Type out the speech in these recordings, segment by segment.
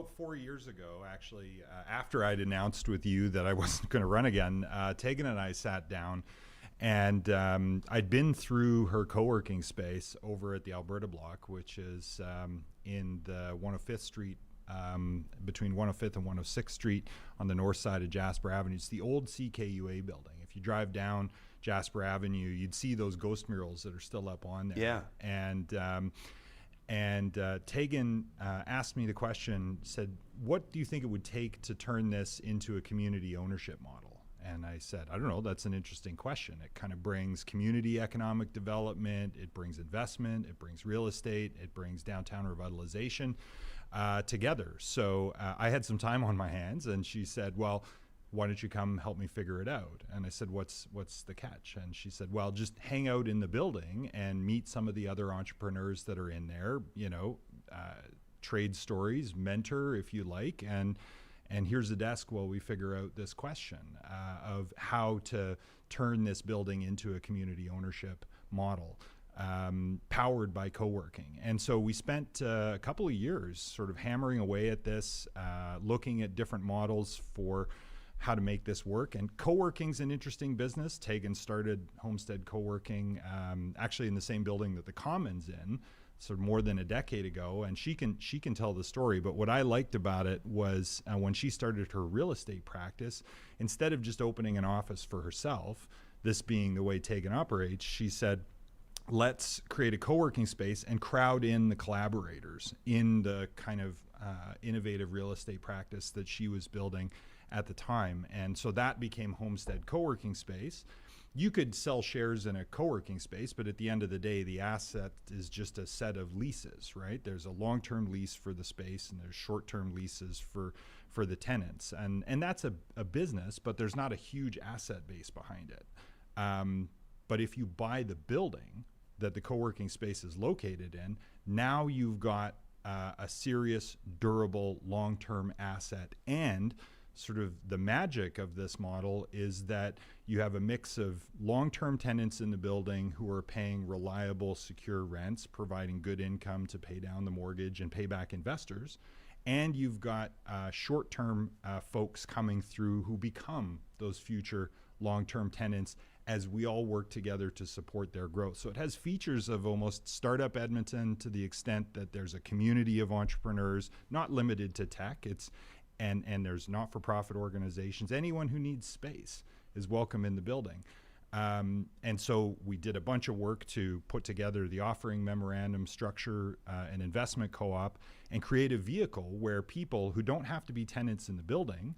about 4 years ago, actually, after I'd announced with you that I wasn't going to run again, Tegan and I sat down, and I'd been through her co-working space over at the Alberta Block, which is in the 105th Street, between 105th and 106th Street on the north side of Jasper Avenue. It's the old CKUA building. If you drive down Jasper Avenue, you'd see those ghost murals that are still up on there. Yeah. And Tegan asked me the question, said, what do you think it would take to turn this into a community ownership model? And I said, I don't know, that's an interesting question. It kind of brings community economic development, it brings investment, it brings real estate, it brings downtown revitalization together. So I had some time on my hands, and she said, well, why don't you come help me figure it out? And I said, what's the catch? And she said, well, just hang out in the building and meet some of the other entrepreneurs that are in there, trade stories, mentor if you like, and here's the desk while we figure out this question of how to turn this building into a community ownership model powered by co-working. And so we spent a couple of years sort of hammering away at this, looking at different models for how to make this work. And co-working's an interesting business. Tegan started Homestead Co-working actually in the same building that the Common's in, sort of more than a decade ago, and she can tell the story. But what I liked about it was when she started her real estate practice, instead of just opening an office for herself, this being the way Tegan operates, she said, let's create a co-working space and crowd in the collaborators in the kind of innovative real estate practice that she was building at the time. And so that became Homestead Co-working Space. You could sell shares in a co-working space, but at the end of the day, the asset is just a set of leases, right? There's a long-term lease for the space, and there's short-term leases for the tenants. And that's a business, but there's not a huge asset base behind it. But if you buy the building that the co-working space is located in, now you've got a serious, durable, long-term asset. And sort of the magic of this model is that you have a mix of long-term tenants in the building who are paying reliable, secure rents, providing good income to pay down the mortgage and pay back investors. And you've got short-term folks coming through who become those future long-term tenants as we all work together to support their growth. So it has features of almost startup Edmonton to the extent that there's a community of entrepreneurs, not limited to tech. And there's not-for-profit organizations. Anyone who needs space is welcome in the building. And so we did a bunch of work to put together the offering memorandum, structure an investment co-op, and create a vehicle where people who don't have to be tenants in the building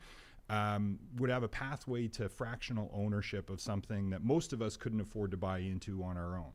would have a pathway to fractional ownership of something that most of us couldn't afford to buy into on our own.